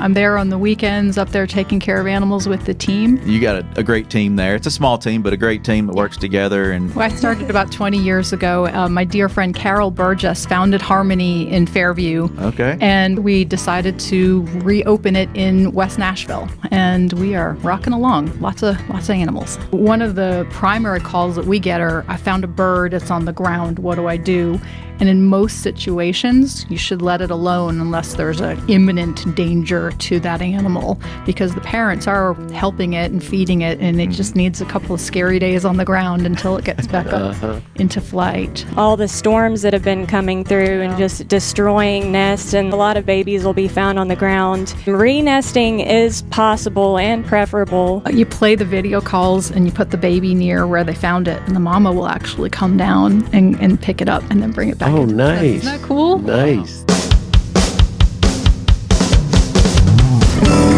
I'm there on the weekends, up there taking care of animals with the team. You got a great team there. It's a small team, but a great team that works together. And Well, I started about 20 years ago. My dear friend Carol Burgess founded Harmony in Fairview. Okay. And we decided to reopen it in West Nashville. And we are rocking along. Lots of animals. One of the primary calls that we get are, I found a bird, it's on the ground, what do I do? And in most situations, you should let it alone unless there's an imminent danger to that animal, because the parents are helping it and feeding it, and it just needs a couple of scary days on the ground until it gets back up into flight. All the storms that have been coming through and just destroying nests, and a lot of babies will be found on the ground. Re-nesting is possible and preferable. You play the video calls and you put the baby near where they found it, and the mama will actually come down and pick it up and then bring it back. Oh, nice. Isn't that cool? Nice.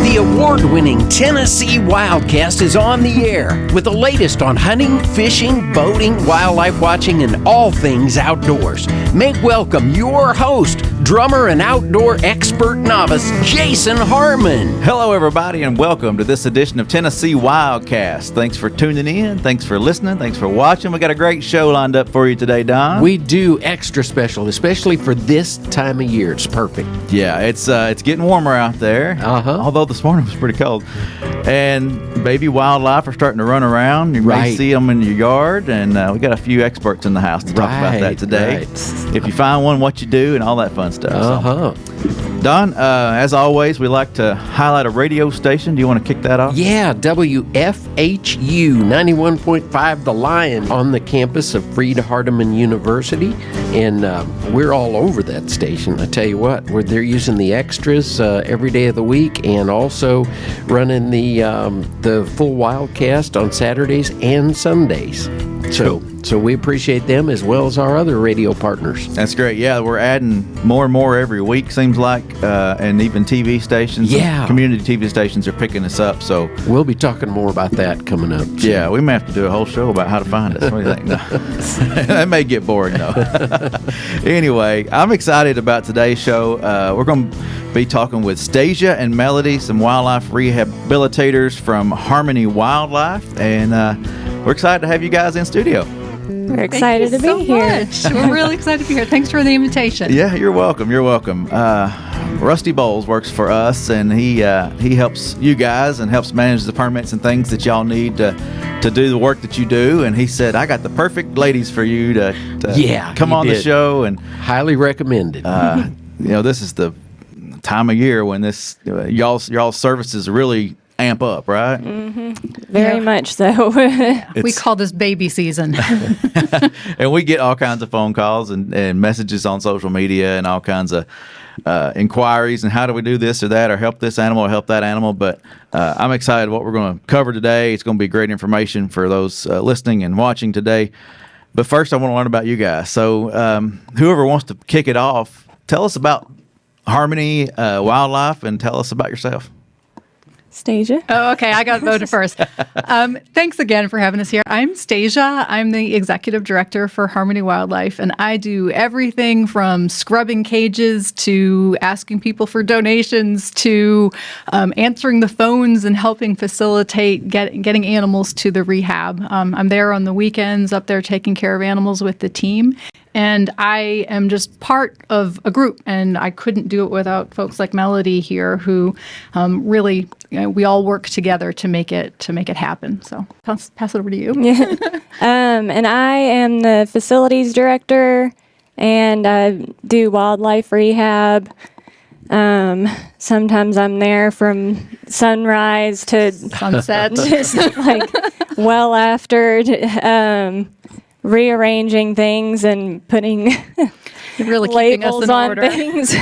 The award-winning Tennessee WildCast is on the air with the latest on hunting, fishing, boating, wildlife watching, and all things outdoors. Make welcome your host, drummer and outdoor expert novice, Jason Harmon. hello, everybody, and welcome to this edition of Tennessee WildCast. Thanks for tuning in. Thanks for listening. Thanks for watching. We got a great show lined up for you today, Don. We do extra special, especially for this time of year. It's perfect. Yeah, it's getting warmer out there. Although this morning was pretty cold. And baby wildlife are starting to run around. You may see them in your yard, and we got a few experts in the house to talk about that today. If you find one, what you do, and all that fun stuff. So. Don, as always, we like to highlight a radio station. Do you want to kick that off? Yeah, WFHU 91.5 The Lion on the campus of Freed-Hardeman University. And we're all over that station. I tell you what, they're using the extras every day of the week, and also running the full WildCast on Saturdays and Sundays. So we appreciate them as well as our other radio partners. That's great. Yeah, we're adding more and more every week, seems like, and even TV stations. Yeah. Community TV stations are picking us up. So we'll be talking more about that coming up. So. Yeah, we may have to do a whole show about how to find us. What do you think? No. That may get boring, though. Anyway, I'm excited about today's show. We're going to be talking with Stasia and Melody, some wildlife rehabilitators from Harmony Wildlife, and we're excited to have you guys in studio. We're excited to be here. We're really excited to be here. Thanks for the invitation. Yeah, you're welcome. You're welcome. Rusty Bowles works for us, and he helps you guys and helps manage the permits and things that y'all need to do the work that you do. And he said, I got the perfect ladies for you to come on the show. And highly recommended. This is the time of year when this y'all services really amp up, right? Mm-hmm. Very much so. We call this baby season. And we get all kinds of phone calls and messages on social media and all kinds of inquiries and how do we do this or that or help this animal or help that animal. But I'm excited what we're going to cover today. It's going to be great information for those listening and watching today. But first, I want to learn about you guys. So whoever wants to kick it off, tell us about Harmony Wildlife and tell us about yourself. Stasia. Oh, okay. I got voted first. Thanks again for having us here. I'm Stasia. I'm the executive director for Harmony Wildlife, and I do everything from scrubbing cages to asking people for donations to answering the phones and helping facilitate getting animals to the rehab. I'm there on the weekends, up there taking care of animals with the team. And I am just part of a group, and I couldn't do it without folks like Melody here, who really we all work together to make it happen. So pass it over to you. Yeah. And I am the facilities director, and I do wildlife rehab. Sometimes I'm there from sunrise to sunset, just like well after. Rearranging things and putting really labels on order. Things.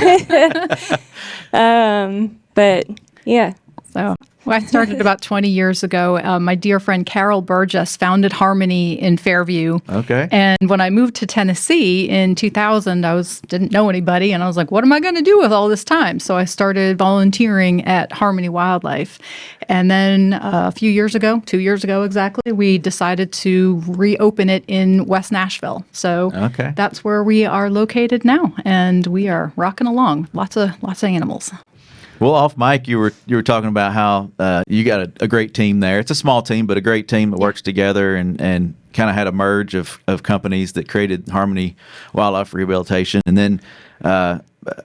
But yeah. So I started about 20 years ago. My dear friend Carol Burgess founded Harmony in Fairview. Okay. And when I moved to Tennessee in 2000, didn't know anybody, and I was like, what am I going to do with all this time? So I started volunteering at Harmony Wildlife. And then a few years ago, 2 years ago exactly, we decided to reopen it in West Nashville. So that's where we are located now, and we are rocking along. Lots of animals. Well, off mic, you were talking about how you got a great team there. It's a small team, but a great team that works together and kind of had a merge of companies that created Harmony Wildlife Rehabilitation. And then,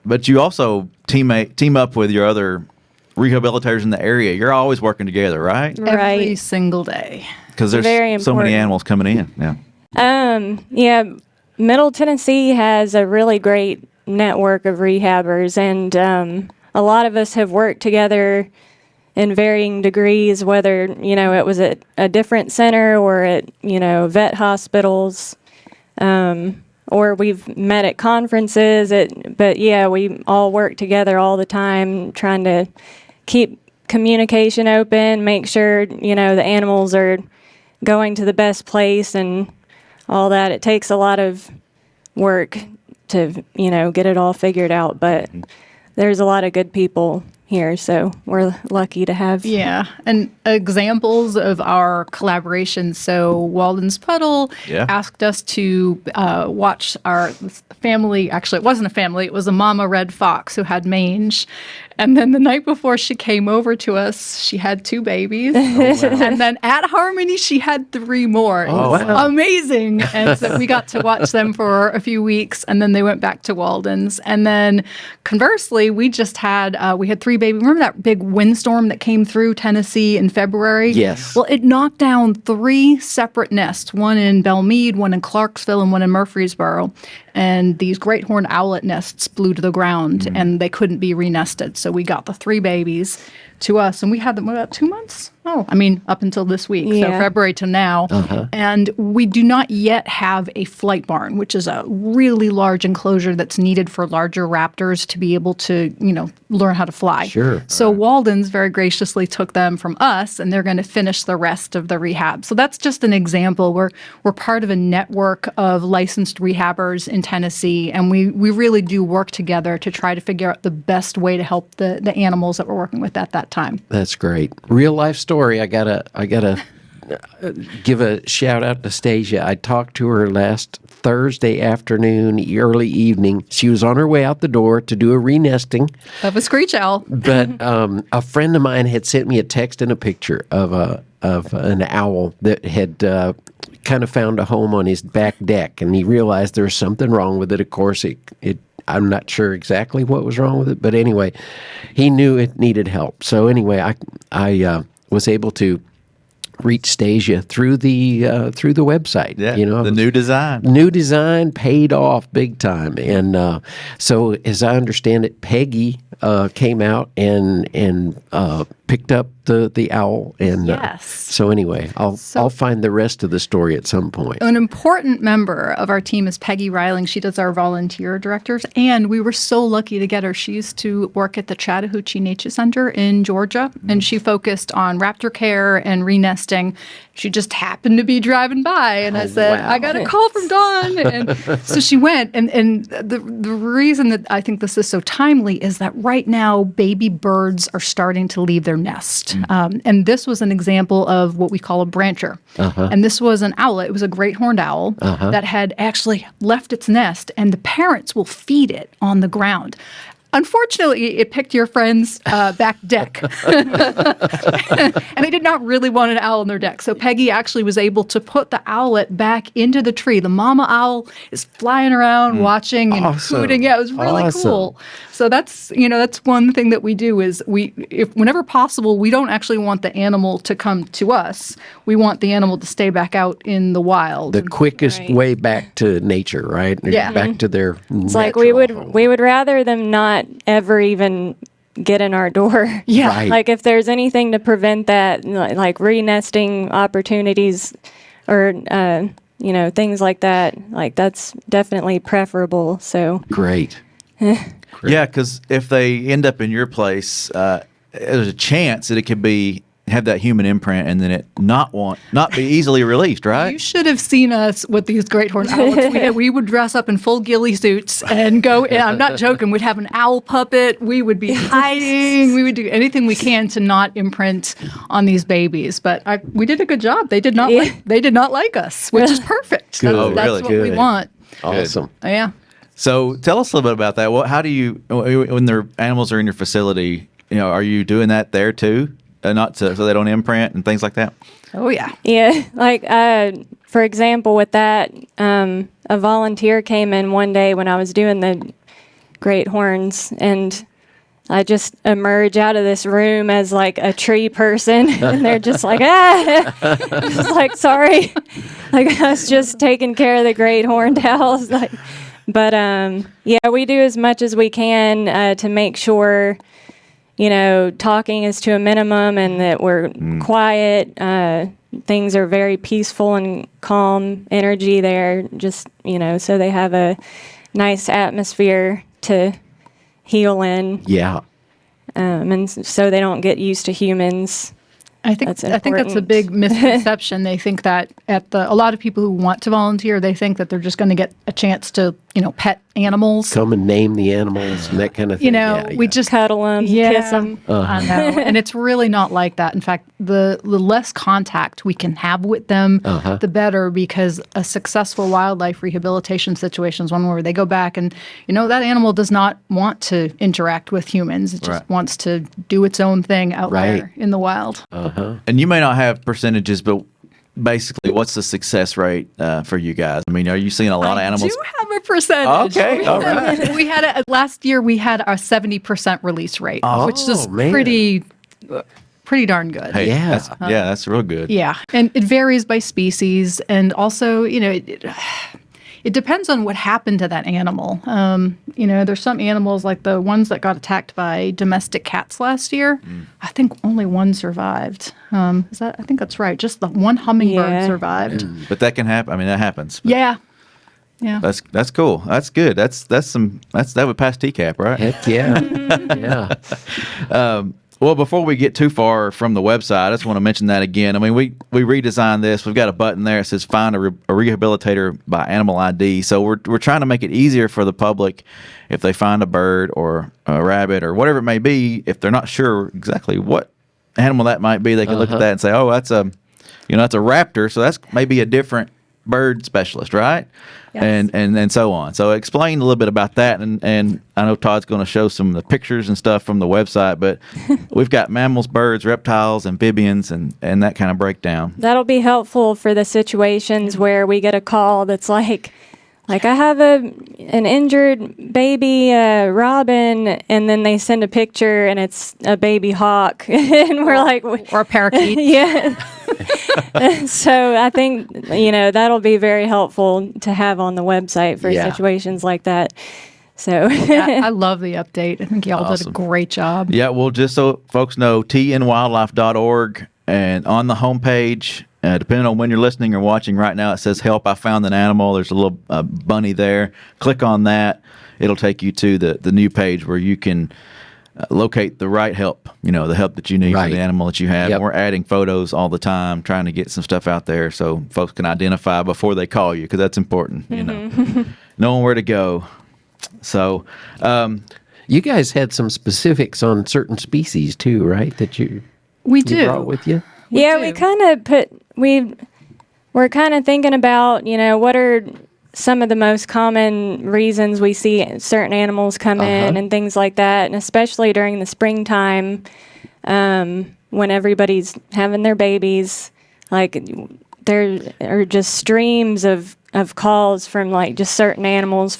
but you also team up with your other rehabilitators in the area. You're always working together, right? Every Right. single day. Because there's Very so many important. animals coming in. Yeah. Yeah, Middle Tennessee has a really great network of rehabbers, and a lot of us have worked together in varying degrees, whether, it was at a different center or at, vet hospitals, or we've met at conferences. But yeah, we all work together all the time, trying to keep communication open, make sure, the animals are going to the best place and all that. It takes a lot of work to, get it all figured out, but there's a lot of good people here, so we're lucky to have. Yeah, and examples of our collaboration. So Walden's Puddle asked us to watch our family. Actually, it wasn't a family. It was a mama red fox who had mange. And then the night before she came over to us, she had 2 babies. And then at Harmony, she had 3 more. It was amazing. And so we got to watch them for a few weeks, and then they went back to Walden's. And then conversely, we just had, we had 3 babies. Remember that big windstorm that came through Tennessee in February? Yes. Well, it knocked down 3 separate nests, one in Belmead, one in Clarksville, and one in Murfreesboro. And these great horned owlet nests blew to the ground, and they couldn't be renested. So we got the 3 babies to us, and we had them about 2 months. Up until this week, so Yeah. February to now. And we do not yet have a flight barn, which is a really large enclosure that's needed for larger raptors to be able to, learn how to fly. Sure. So Walden's very graciously took them from us, and they're going to finish the rest of the rehab. So that's just an example. We're part of a network of licensed rehabbers in Tennessee, and we really do work together to try to figure out the best way to help the animals that we're working with at that time. That's great. Real life story. I gotta give a shout out to Stasia. I talked to her last Thursday afternoon, early evening. She was on her way out the door to do a renesting, Of a screech owl. but a friend of mine had sent me a text and a picture of an owl that had kind of found a home on his back deck, and he realized there was something wrong with it. Of course, I'm not sure exactly what was wrong with it, but anyway, he knew it needed help. So anyway, I was able to reach Stasia through the website. Yeah. The new design. New design paid off big time, and so as I understand it, Peggy came out and picked up the owl, and Yes. so anyway, I'll find the rest of the story at some point. An important member of our team is Peggy Riling. She does our volunteer directors, and we were so lucky to get her. She used to work at the Chattahoochee Nature Center in Georgia, and she focused on raptor care and renesting. She just happened to be driving by, and I said, wow. I got a call from Dawn. And so she went, and the reason that I think this is so timely is that right now, baby birds are starting to leave their nest. And this was an example of what we call a brancher. And this was an owlet. It was a great horned owl that had actually left its nest, and the parents will feed it on the ground. Unfortunately, it picked your friend's back deck. And they did not really want an owl on their deck. So Peggy actually was able to put the owlet back into the tree. The mama owl is flying around watching and Awesome. hooting. Yeah, it was really Awesome. cool. So that's one thing that we do is if whenever possible, we don't actually want the animal to come to us. We want the animal to stay back out in the wild. The quickest Right. way back to nature, right? Yeah. Back to their It's like we would rather them not ever even get in our door. Yeah. Right. Like if there's anything to prevent that, like renesting opportunities or things like that, like that's definitely preferable. So Great. Yeah, because if they end up in your place, there's a chance that it could have that human imprint and then it not be easily released, right? You should have seen us with these great horned owlets. We would dress up in full ghillie suits and go. And I'm not joking. We'd have an owl puppet. We would be hiding. We would do anything we can to not imprint on these babies. But we did a good job. They did not. Yeah. They did not like us, which is perfect. Good. Oh, That's really? what we Good. want. Awesome. Yeah. So tell us a little bit about that. How do you, when the animals are in your facility, are you doing that there too? Not to, so they don't imprint and things like that? Oh, yeah. Yeah, like for example, with that, a volunteer came in one day when I was doing the great horns, and I just emerge out of this room as like a tree person, and they're just like, just like, sorry, like I was just taking care of the great horned owls, like. But yeah, we do as much as we can to make sure, talking is to a minimum and that we're quiet. Things are very peaceful and calm energy there, just, so they have a nice atmosphere to heal in. Yeah. And so they don't get used to humans. I think that's a important. big misconception. They think that a lot of people who want to volunteer, they think that they're just going to get a chance to, pet animals. Come and name the animals and that kind of thing. We just Cuddle them, kiss them. I know. And it's really not like that. In fact, the less contact we can have with them, the better, because a successful wildlife rehabilitation situation is one where they go back and, that animal does not want to interact with humans. It just wants to do its own thing out there in the wild. And you may not have percentages, but basically, what's the success rate for you guys? I mean, are you seeing a lot of animals? I do have a percentage. Okay, all right. We had last year we had a 70% release rate, which is man. pretty darn good. Hey, Yeah. that's real good. Yeah, and it varies by species, and also, it depends on what happened to that animal. There's some animals like the ones that got attacked by domestic cats last year. I think only one survived. I think that's right. Just the one hummingbird survived. But that can happen. I mean, that happens. But Yeah. That's cool. That's good. That would pass TCAP, right? Heck yeah. Yeah. Well, before we get too far from the website, I just want to mention that again. I mean, we redesigned this. We've got a button there that says "Find a Rehabilitator by Animal ID." So we're trying to make it easier for the public if they find a bird or a rabbit or whatever it may be. If they're not sure exactly what animal that might be, they can look at that and say, "Oh, that's a raptor." So that's maybe a different bird specialist, right? Yes. And so on. So explain a little bit about that, and I know Todd's going to show some of the pictures and stuff from the website, but we've got mammals, birds, reptiles, amphibians, and that kind of breakdown. That'll be helpful for the situations where we get a call that's like I have an injured baby robin, and then they send a picture and it's a baby hawk, and we're like, Or a parakeet. yeah. So I think that'll be very helpful to have on the website for situations like that. So I love the update. I think y'all did Awesome. a great job. Yeah, well, just so folks know, tnwildlife.org, and on the homepage, depending on when you're listening or watching right now, it says "Help, I found an animal." There's a little bunny there. Click on that. It'll take you to the new page where you can locate the right help, the help that you need for the animal that you have. Yep. We're adding photos all the time, trying to get some stuff out there so folks can identify before they call you, because that's important, knowing where to go. So, You guys had some specifics on certain species too, right? That you brought with you? Yeah, we kind of we're kind of thinking about, what are some of the most common reasons we see certain animals come in and things like that, and especially during the springtime, when everybody's having their babies, like there are just streams of calls from like just certain animals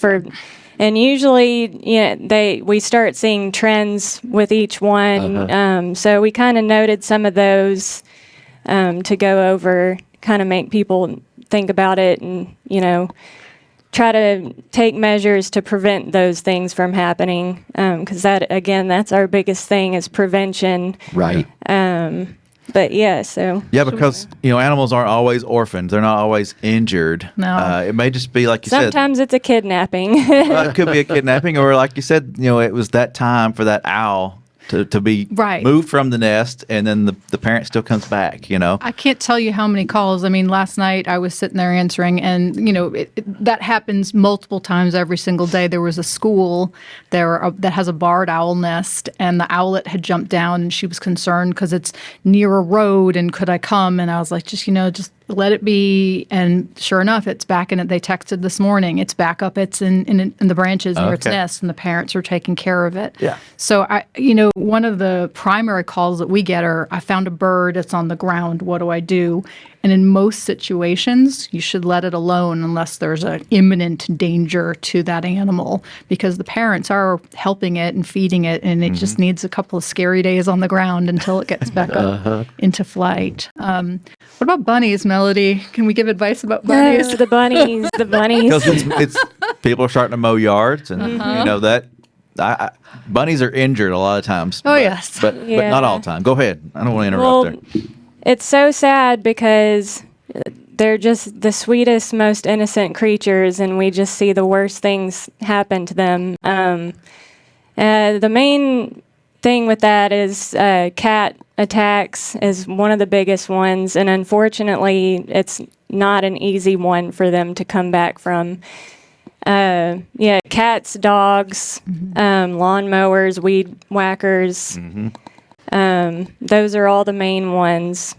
and usually, we start seeing trends with each one. So we kind of noted some of those to go over, kind of make people think about it, and try to take measures to prevent those things from happening. Because that's our biggest thing is prevention. Right. But yeah, so yeah, because animals aren't always orphans; they're not always injured. No. It may just be like you said. sometimes it's a kidnapping. Well, it could be a kidnapping, or like you said, it was that time for that owl to be moved from the nest, and then the parent still comes back. I can't tell you how many calls. I mean, last night I was sitting there answering, and that happens multiple times every single day. There was a school there that has a barred owl nest, and the owlet had jumped down, and she was concerned because it's near a road, and could I come? And I was like, just let it be. And sure enough, it's back in it. They texted this morning. It's back up. It's in the branches near its Okay. nest, and the parents are taking care of it. Yeah. So one of the primary calls that we get are, I found a bird. It's on the ground. What do I do? And in most situations, you should let it alone unless there's an imminent danger to that animal, because the parents are helping it and feeding it, and it just needs a couple of scary days on the ground until it gets back up into flight. What about bunnies, Melody? Can we give advice about bunnies? The bunnies, the bunnies. Because it's people are starting to mow yards, and that. Bunnies are injured a lot of times. Oh, yes. but Yeah. not all the time. Go ahead. I don't want to interrupt Well, there. it's so sad because they're just the sweetest, most innocent creatures, and we just see the worst things happen to them. The main thing with that is cat attacks is one of the biggest ones, and unfortunately, it's not an easy one for them to come back from. Cats, dogs, lawnmowers, weed whackers. Those are all the main ones.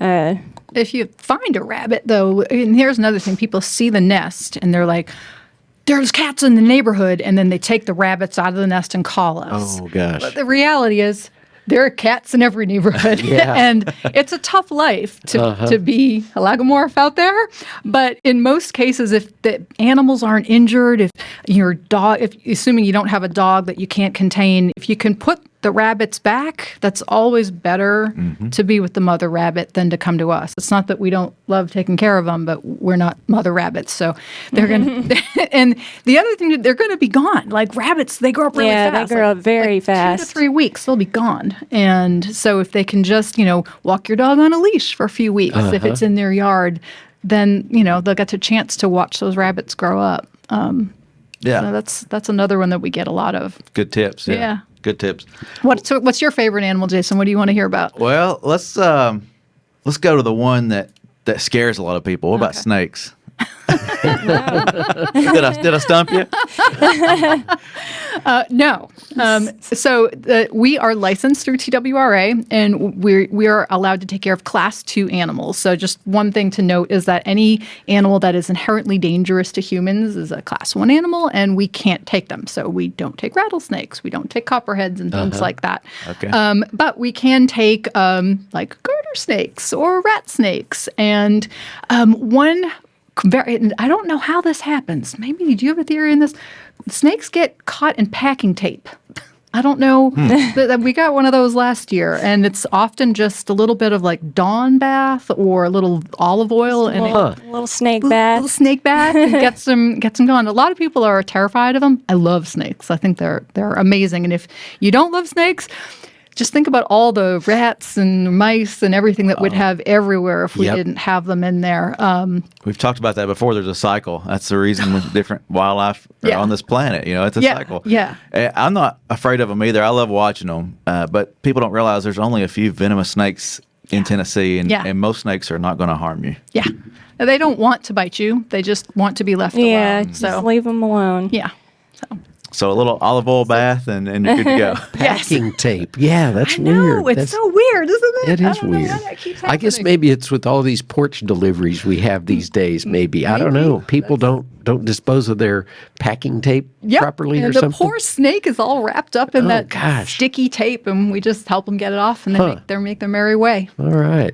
If you find a rabbit, though, and here's another thing, people see the nest and they're like, there's cats in the neighborhood, and then they take the rabbits out of the nest and call us. Oh, gosh. But the reality is, there are cats in every neighborhood, and it's a tough life to be a lagomorph out there. But in most cases, if the animals aren't injured, if your dog, assuming you don't have a dog that you can't contain, if you can put the rabbits back, that's always better to be with the mother rabbit than to come to us. It's not that we don't love taking care of them, but we're not mother rabbits, so they're going to. And the other thing, they're going to be gone. Like rabbits, they grow up really fast. Yeah, they grow up very fast. 2 to 3 weeks, they'll be gone. And so if they can just, walk your dog on a leash for a few weeks, if it's in their yard, then, they'll get a chance to watch those rabbits grow up. So that's another one that we get a lot of. Good tips. Yeah. Good tips. What's your favorite animal, Jason? What do you want to hear about? Well, let's go to the one that scares a lot of people. What about snakes? Did I stump you? No. So we are licensed through TWRA, and we are allowed to take care of Class 2 animals. So just one thing to note is that any animal that is inherently dangerous to humans is a Class 1 animal, and we can't take them. So we don't take rattlesnakes, we don't take copperheads and things like that. Okay. But we can take like garter snakes or rat snakes, and I don't know how this happens. Maybe, do you have a theory in this? Snakes get caught in packing tape. I don't know. We got one of those last year, and it's often just a little bit of like Dawn bath or a little olive oil and A little snake little bath. snake bath and gets them gone. A lot of people are terrified of them. I love snakes. I think they're amazing. And if you don't love snakes, just think about all the rats and mice and everything that we'd have everywhere if we didn't have them in there. We've talked about that before. There's a cycle. That's the reason with different wildlife are on this planet. It's a cycle. Yeah. I'm not afraid of them either. I love watching them. But people don't realize there's only a few venomous snakes in Tennessee, and most snakes are not going to harm you. Yeah. They don't want to bite you. They just want to be left Yeah, alone. just leave them alone. Yeah. So a little olive oil bath, and you're good to go. Packing tape. Yeah, that's I know, weird. it's so weird, isn't it? It I is don't know weird. why that keeps I guess happening. maybe it's with all these porch deliveries we have these days. Maybe I don't know. People don't dispose of their packing tape Yep. properly and or the something. poor snake is all wrapped up in that gosh. sticky tape, and we just help them get it off, and they make their merry way. All right.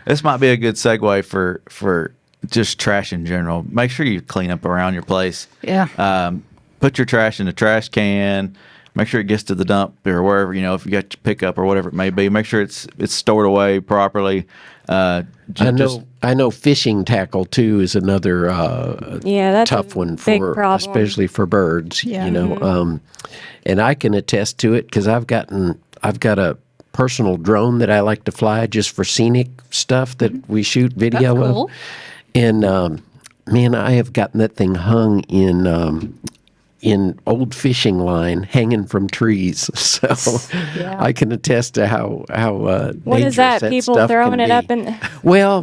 This might be a good segue for just trash in general. Make sure you clean up around your place. Yeah. Put your trash in a trash can. Make sure it gets to the dump or wherever, if you got your pickup or whatever it may be. Make sure it's stored away properly. I know fishing tackle too is another That's tough a one big for problem. especially for birds. Yeah. And I can attest to it because I've got a personal drone that I like to fly just for scenic stuff that we shoot video That's cool. of. And man, I have gotten that thing hung in old fishing line hanging from trees. So I can attest to how What is dangerous that? People stuff throwing can it be. up in. Well,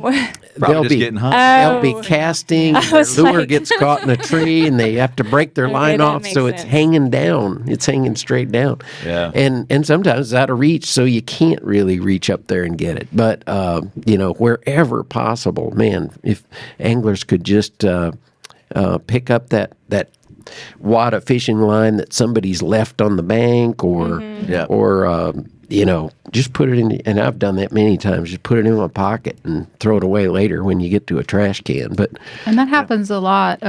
Probably just getting hung. They'll be casting. Their was lure like- gets caught in a tree, and they have to break their line that off, makes so it's sense. hanging down. It's hanging straight down. Yeah. And sometimes it's out of reach, so you can't really reach up there and get it. But wherever possible, man, if anglers could just pick up that wad of fishing line that somebody's left on the bank, or Yeah. just put it in. And I've done that many times. Just put it in my pocket and throw it away later when you get to a trash can. But And that happens a lot.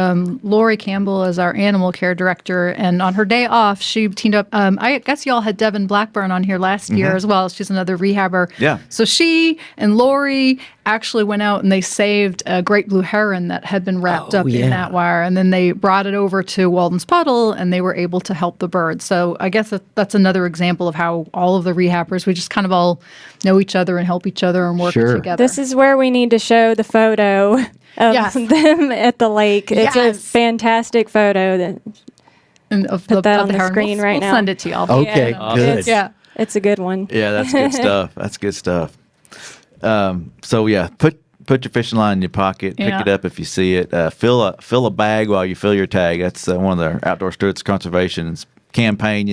Lori Campbell is our animal care director, and on her day off, she teamed up. I guess y'all had Devin Blackburn on here last year as well. She's another rehabber. Yeah. So she and Lori actually went out and they saved a great blue heron that had been wrapped up yeah. in that wire, and then they brought it over to Walden's Puddle, and they were able to help the bird. So I guess that's another example of how all of the rehabbers, we just kind of all know each other and help each other and work Sure. together. This is where we need to show the photo of Yes. them at the lake. It's a Yes. fantastic photo. That and of put that of on the heron. screen right we'll now. Send it to y'all. okay, Yeah. good. It's, Yeah. it's a good one. Yeah, that's good stuff. That's good stuff. So yeah, put your fishing line in your pocket. Pick Yeah. it up if you see it. Fill a bag while you fill your tag. That's one of the Outdoor Stewards Conservation's campaign.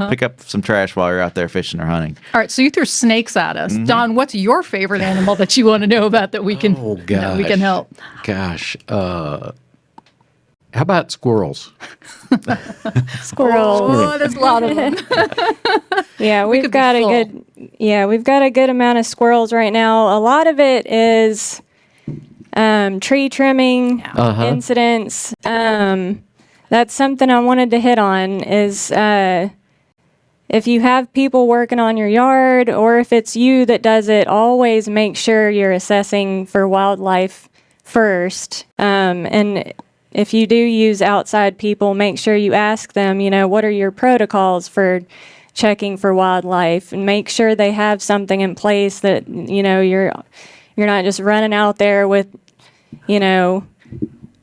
Pick up some trash while you're out there fishing or hunting. All right, so you threw snakes at us. Mm-hmm. Don, what's your favorite animal that you want to know about that we can that we can help? Gosh, how about squirrels? Squirrels. Oh, there's a lot of them. Yeah, could we've be got full. we've got a good amount of squirrels right now. A lot of it is tree trimming incidents. That's something I wanted to hit on is if you have people working on your yard, or if it's you that does it, always make sure you're assessing for wildlife first. And if you do use outside people, make sure you ask them, what are your protocols for checking for wildlife, and make sure they have something in place that, you're not just running out there with,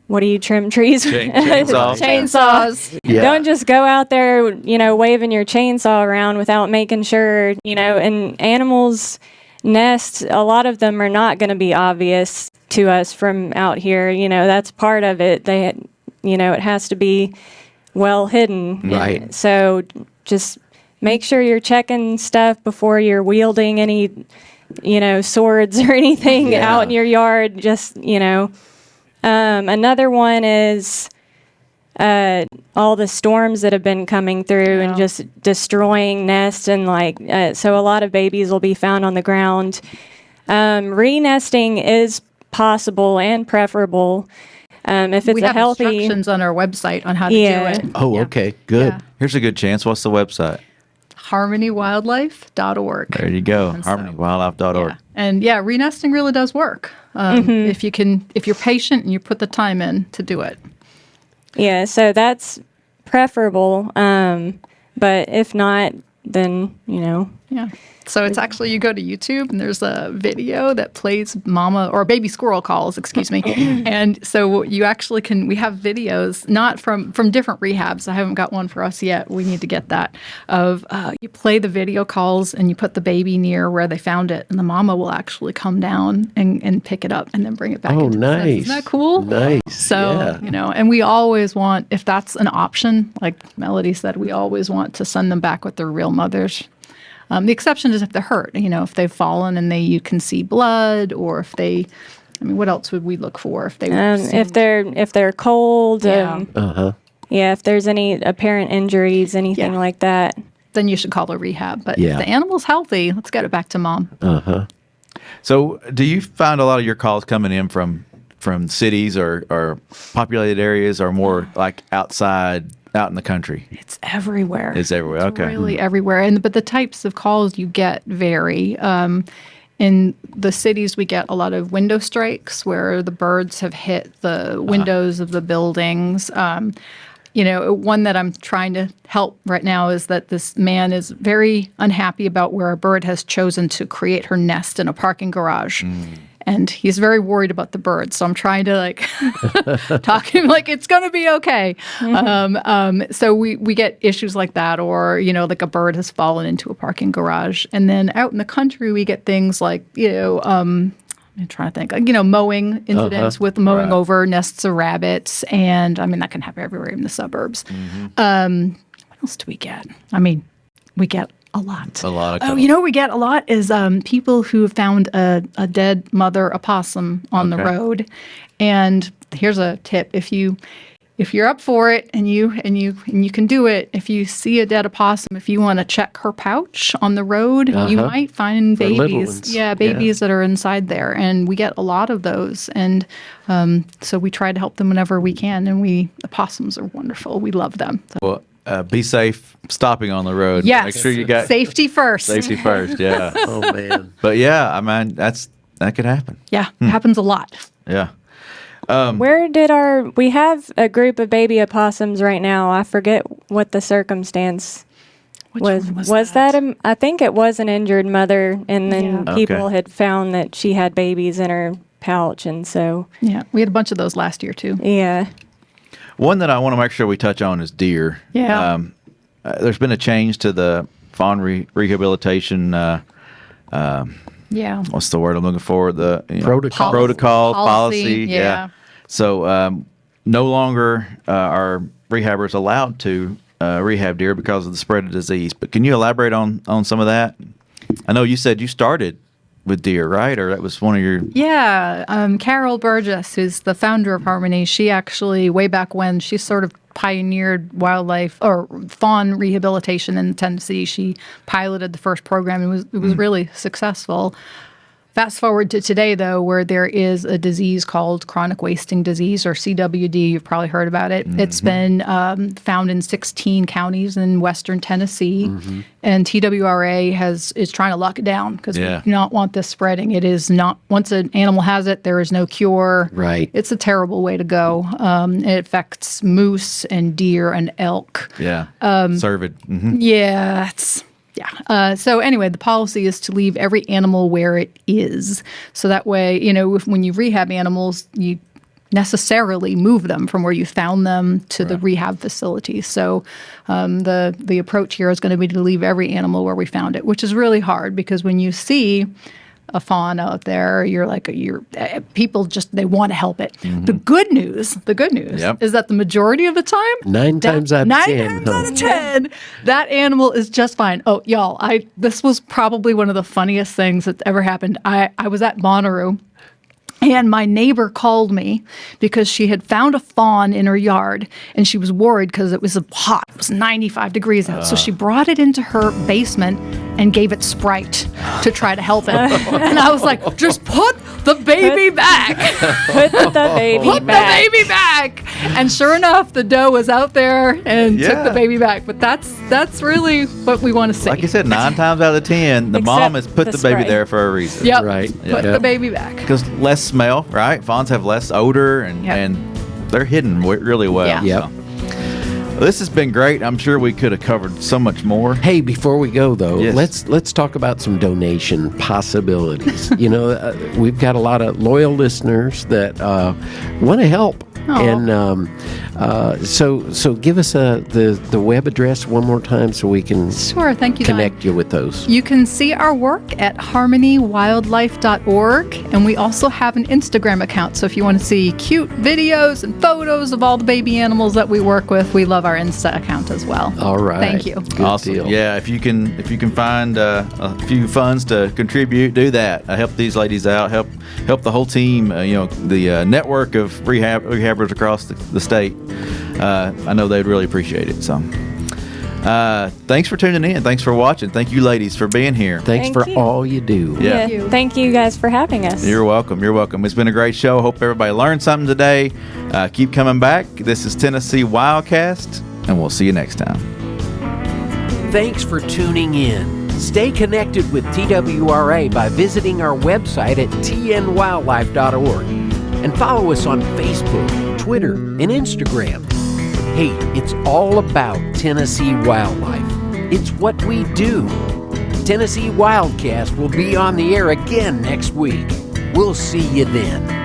what do you trim trees? Chainsaws. Chainsaws. Yeah. Don't just go out there, waving your chainsaw around without making sure, and animals' nests, a lot of them are not going to be obvious to us from out here. That's part of it. It has to be well hidden. Right. So just make sure you're checking stuff before you're wielding any, swords or anything Yeah. out in your yard. Just, another one is all the storms that have been coming through and just destroying nests, and so a lot of babies will be found on the ground. Re-nesting is possible and preferable if it's We a have healthy. instructions on our website on how to Yeah. do it. Oh, okay, good. Yeah. Here's a good chance. What's the website? HarmonyWildlife.org. There you go. And so- HarmonyWildlife.org. Yeah. And re-nesting really does work if you're patient and you put the time in to do it. Yeah, so that's preferable. But if not, then Yeah. So it's actually, you go to YouTube and there's a video that plays mama or baby squirrel calls, excuse me. And so you actually we have videos, not from different rehabs. I haven't got one for us yet. We need to get that. Of you play the video calls and you put the baby near where they found it, and the mama will actually come down and pick it up and then bring it back. Oh, into the nest. nice. Isn't that cool? Nice. So, yeah. and we always want, if that's an option, like Melody said, we always want to send them back with their real mothers. The exception is if they're hurt, if they've fallen and you can see blood, or if what else would we look for if they if they're cold, Yeah. if there's any apparent injuries, anything Yeah. like that. then you should call a rehab. But Yeah. if the animal's healthy, let's get it back to mom. So, do you find a lot of your calls coming in from cities or populated areas, or more like out in the country? It's everywhere. It's everywhere. It's Okay. really everywhere. But the types of calls you get vary. In the cities, we get a lot of window strikes where the birds have hit the windows of the buildings. One that I'm trying to help right now is that this man is very unhappy about where a bird has chosen to create her nest in a parking garage. And he's very worried about the birds. So I'm trying to talk to him like it's going to be okay. So we get issues like that, or, like a bird has fallen into a parking garage. And then out in the country, we get things like, I'm trying to think, like, mowing incidents with mowing over nests of rabbits. And I mean, that can happen everywhere in the suburbs. What else do we get? I mean, we get a lot. A lot of Oh, we get a lot is people who have found a dead mother opossum on the road. And here's a tip: if you're up for it and you can do it, if you see a dead opossum, if you want to check her pouch on the road, you might find For little babies. ones. Yeah, babies that are inside there, and we get a lot of those. And so we try to help them whenever we can. And opossums are wonderful. We love them. So. Well, be safe stopping on the road. Yes, Make sure you got safety first. safety first. Yeah. Oh, man. But yeah, I mean, that could happen. Yeah, it happens a lot. Yeah. We have a group of baby opossums right now. I forget what the circumstance was. Was that I think it was an injured mother, and then people had found that she had babies in her pouch, and so. Yeah, we had a bunch of those last year too. Yeah. One that I want to make sure we touch on is deer. Yeah. There's been a change to the fawn rehabilitation. What's the word I'm looking for? The protocol policy. Yeah. So no longer are rehabbers allowed to rehab deer because of the spread of disease. But can you elaborate on some of that? I know you said you started with deer, right? Or that was one of your... Yeah. Carol Burgess, who's the founder of Harmony, she actually, way back when, she sort of pioneered wildlife or fawn rehabilitation in Tennessee. She piloted the first program and it was really successful. Fast forward to today, though, where there is a disease called chronic wasting disease, or CWD. You've probably heard about it. It's been found in 16 counties in western Tennessee, and TWRA is trying to lock it down because we do not want this spreading. It is not, once an animal has it, there is no cure. Right. It's a terrible way to go. It affects moose and deer and elk. Yeah. Cervid. Mm-hmm. Yeah, so anyway, the policy is to leave every animal where it is. So that way, when you rehab animals, you necessarily move them from where you found them to the rehab facility. So the approach here is going to be to leave every animal where we found it, which is really hard because when you see a fawn out there, people they want to help it. The good news is that the majority of the time, 9 times out of 10, that animal is just fine. Oh, y'all, this was probably one of the funniest things that's ever happened. I was at Bonnaroo, and my neighbor called me because she had found a fawn in her yard, and she was worried because it was hot. It was 95 degrees out. So she brought it into her basement and gave it Sprite to try to help it. And I was like, just put the baby back. Put the baby back. And sure enough, the doe was out there and took the baby back. But that's really what we want to see. Like you said, 9 times out of 10, the mom has put the baby spray. there for a reason. Yep. Right. Put the baby back. Because less smell, right? Fawns have less odor, and they're hidden really well. Yeah. Yep. So. This has been great. I'm sure we could have covered so much more. Hey, before we go though, Yes. let's talk about some donation possibilities. We've got a lot of loyal listeners that want to help, and so give us the web address one more time so we can Sure, thank you, Don. connect you with those. You can see our work at harmonywildlife.org, and we also have an Instagram account. So if you want to see cute videos and photos of all the baby animals that we work with, we love our Insta account as well. All right. Thank you. Good Awesome. deal. Yeah, if you can find a few funds to contribute, do that. Help these ladies out. Help the whole team. The network of rehabbers across the state. I know they'd really appreciate it. So, thanks for tuning in. Thanks for watching. Thank you, ladies, for being here. Thanks Thank for you. all you do. Yeah. Thank you guys for having us. You're welcome. You're welcome. It's been a great show. Hope everybody learned something today. Keep coming back. This is Tennessee WildCast, and we'll see you next time. Thanks for tuning in. Stay connected with TWRA by visiting our website at tnwildlife.org and follow us on Facebook, Twitter, and Instagram. Hey, it's all about Tennessee wildlife. It's what we do. Tennessee WildCast will be on the air again next week. We'll see you then.